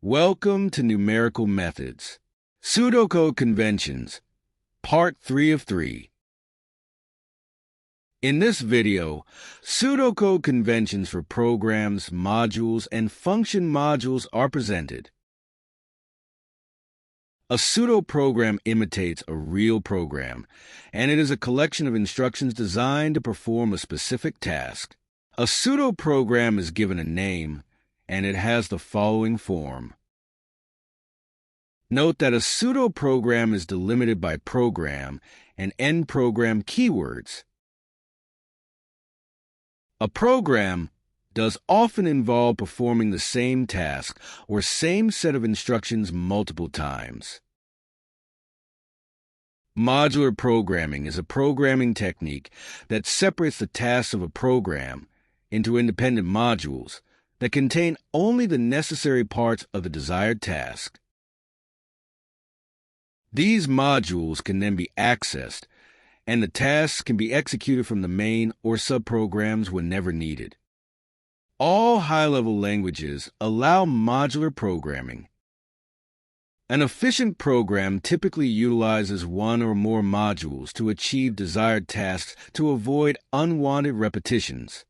Welcome to Numerical Methods, Pseudocode Conventions, Part 3 of 3. In this video, pseudocode conventions for programs, modules, and function modules are presented. A pseudo-program imitates a real program, and it is a collection of instructions designed to perform a specific task. A pseudo-program is given a name, and it has the following form. Note that a pseudo-program is delimited by program and end program keywords. A program does often involve performing the same task or same set of instructions multiple times. Modular programming is a programming technique that separates the tasks of a program into independent modules that contain only the necessary parts of the desired task. These modules can then be accessed, and the tasks can be executed from the main or subprograms whenever needed. All high-level languages allow modular programming. An efficient program typically utilizes one or more modules to achieve desired tasks to avoid unwanted repetitions.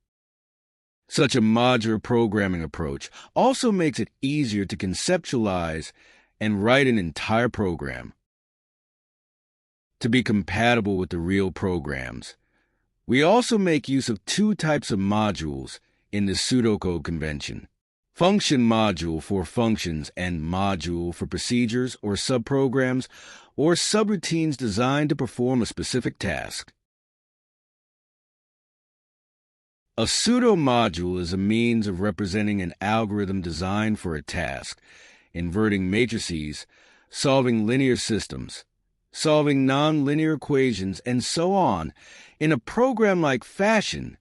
Such a modular programming approach also makes it easier to conceptualize and write an entire program. To be compatible with the real programs, we also make use of two types of modules in the pseudocode convention: function module for functions and module for procedures or subprograms or subroutines designed to perform a specific task. A pseudo-module is a means of representing an algorithm designed for a task, inverting matrices, solving linear systems, solving nonlinear equations, and so on, in a program-like fashion,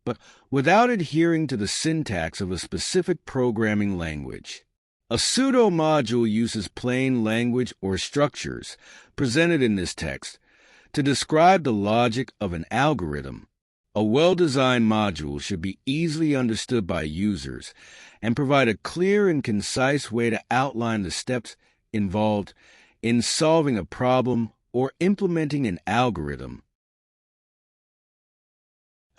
but without adhering to the syntax of a specific programming language. A pseudo-module uses plain language or structures presented in this text to describe the logic of an algorithm. A well-designed module should be easily understood by users and provide a clear and concise way to outline the steps involved in solving a problem or implementing an algorithm.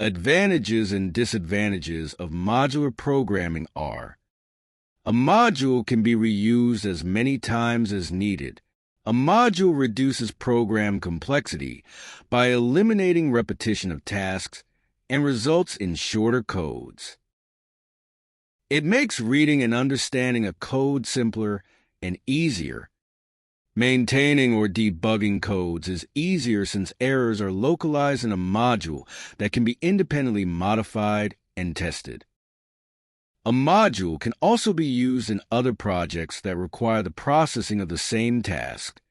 Advantages and disadvantages of modular programming are: a module can be reused as many times as needed. A module reduces program complexity by eliminating repetition of tasks and results in shorter codes. It makes reading and understanding a code simpler and easier. Maintaining or debugging codes is easier since errors are localized in a module that can be independently modified and tested. A module can also be used in other projects that require the processing of the same task.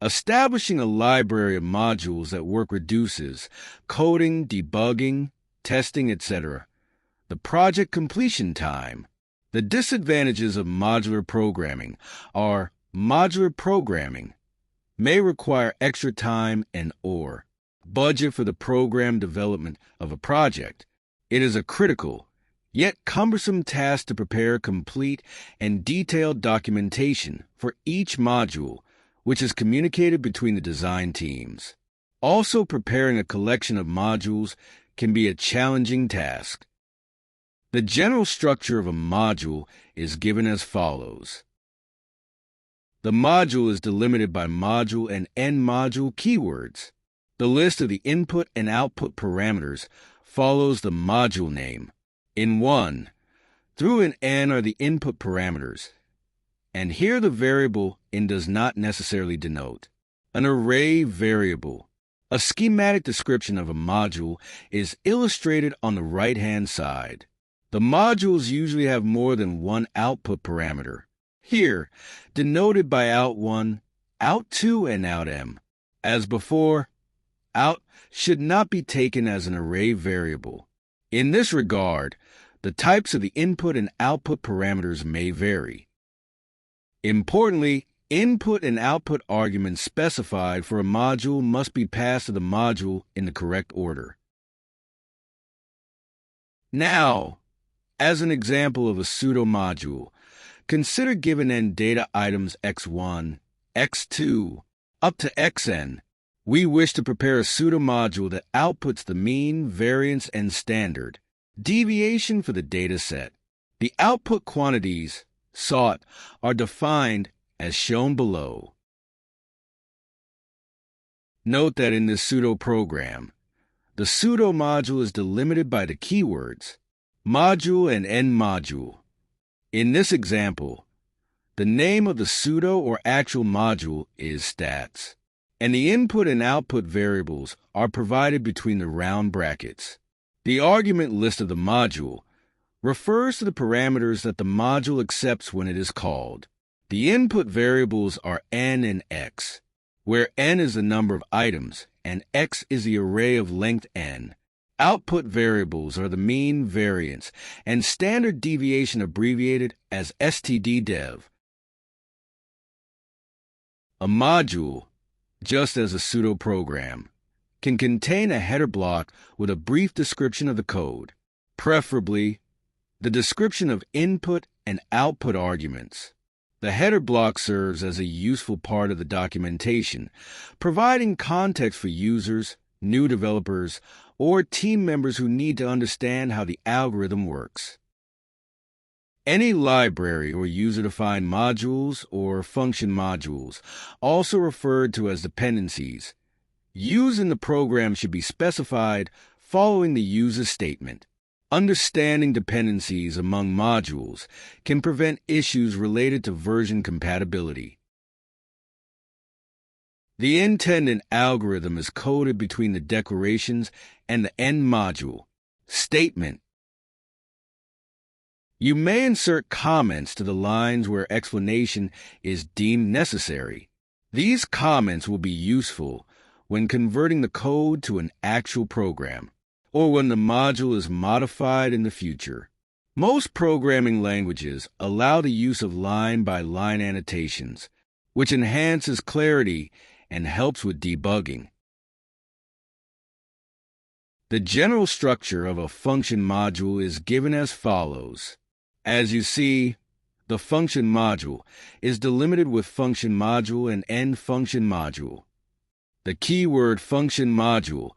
Establishing a library of modules that work reduces coding, debugging, testing, etc. the project completion time. The disadvantages of modular programming are: modular programming may require extra time and/or budget for the program development of a project. It is a critical, yet cumbersome task to prepare complete and detailed documentation for each module, which is communicated between the design teams. Also, preparing a collection of modules can be a challenging task. The general structure of a module is given as follows. The module is delimited by module and end module keywords. The list of the input and output parameters follows the module name. In 1 through an n are the input parameters, and here the variable in does not necessarily denote an array variable. A schematic description of a module is illustrated on the right-hand side. The modules usually have more than one output parameter, here denoted by out1, out2, and outm. As before, out should not be taken as an array variable. In this regard, the types of the input and output parameters may vary. Importantly, input and output arguments specified for a module must be passed to the module in the correct order. Now, as an example of a pseudo-module, Consider given n data items x1, x2, up to xn. We wish to prepare a pseudo-module that outputs the mean, variance, and standard deviation for the data set. The output quantities sought are defined as shown below. Note that in this pseudo program, the pseudo module is delimited by the keywords module and end module. In this example, the name of the pseudo or actual module is stats, and the input and output variables are provided between the round brackets. The argument list of the module refers to the parameters that the module accepts when it is called. The input variables are n and x, where n is the number of items and x is the array of length n. Output variables are the mean, variance, and standard deviation abbreviated as stddev. A module, just as a pseudo program, can contain a header block with a brief description of the code, preferably the description of input and output arguments. The header block serves as a useful part of the documentation, providing context for users, new developers, or team members who need to understand how the algorithm works. Any library or user-defined modules or function modules, also referred to as dependencies, used in the program should be specified following the user statement. Understanding dependencies among modules can prevent issues related to version compatibility. The intended algorithm is coded between the declarations and the end module statement. You may insert comments to the lines where explanation is deemed necessary. These comments will be useful when converting the code to an actual program, or when the module is modified in the future. Most programming languages allow the use of line-by-line annotations, which enhances clarity and helps with debugging. The general structure of a function module is given as follows. As you see, the function module is delimited with function module and end function module. The keyword function module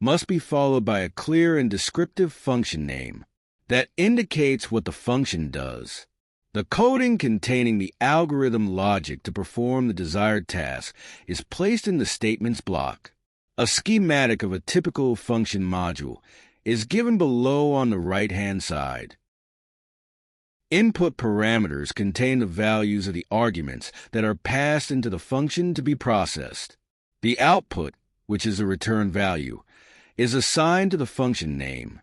must be followed by a clear and descriptive function name that indicates what the function does. The coding containing the algorithm logic to perform the desired task is placed in the statements block. A schematic of a typical function module is given below on the right-hand side. Input parameters contain the values of the arguments that are passed into the function to be processed. The output, which is a return value, is assigned to the function name.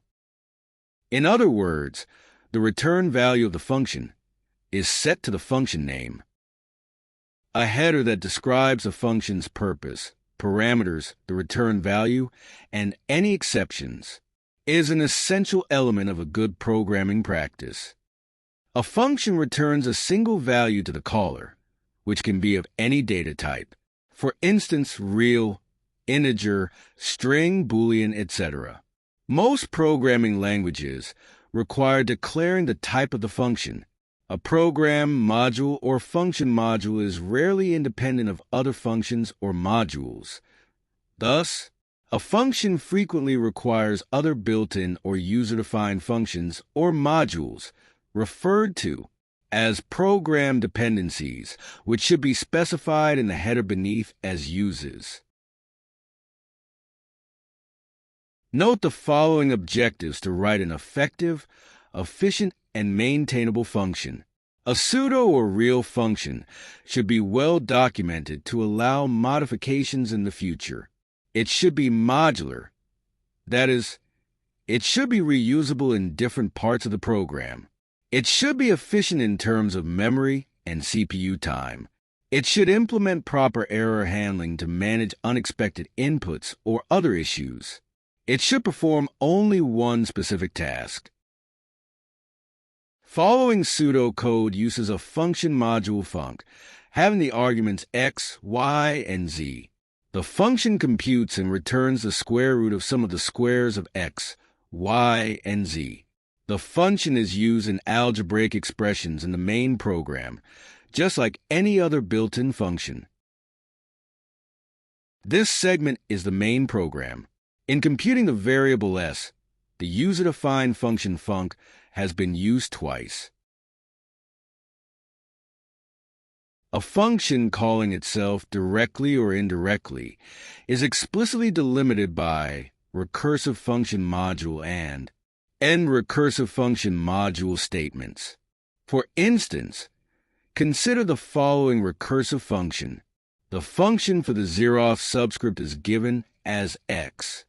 In other words, the return value of the function is set to the function name. A header that describes a function's purpose, parameters, the return value, and any exceptions is an essential element of a good programming practice. A function returns a single value to the caller, which can be of any data type, for instance, real, integer, string, boolean, etc. Most programming languages require declaring the type of the function. A program, module, or function module is rarely independent of other functions or modules. Thus, a function frequently requires other built-in or user-defined functions or modules referred to as program dependencies, which should be specified in the header beneath as uses. Note the following objectives to write an effective, efficient, and maintainable function. A pseudo or real function should be well documented to allow modifications in the future. It should be modular. That is, it should be reusable in different parts of the program. It should be efficient in terms of memory and CPU time. It should implement proper error handling to manage unexpected inputs or other issues. It should perform only one specific task. Following pseudocode uses a function module func, having the arguments x, y, and z. The function computes and returns the square root of some of the squares of x, y, and z. The function is used in algebraic expressions in the main program, just like any other built-in function. This segment is the main program. In computing the variable s, the user-defined function func has been used twice. A function calling itself directly or indirectly is explicitly delimited by recursive function module and end recursive function module statements. For instance, consider the following recursive function. The function for the zeroth subscript is given as x.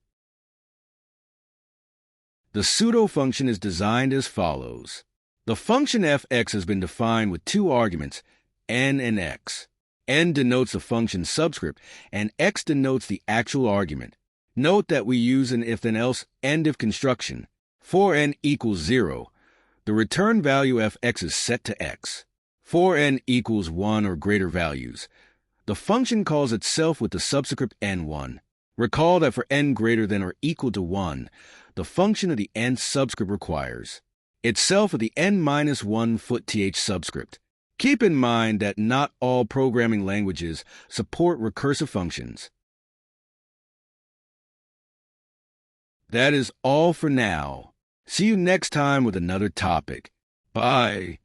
The pseudo function is designed as follows. The function fx has been defined with two arguments, n and x. N denotes the function subscript, and x denotes the actual argument. Note that we use an if-then-else end-if construction. For n equals 0, the return value fx is set to x. For n equals 1 or greater values, the function calls itself with the subscript n1. Recall that for n greater than or equal to 1, the function of the nth subscript requires itself of the n-1 foot th subscript. Keep in mind that not all programming languages support recursive functions. That is all for now. See you next time with another topic. Bye.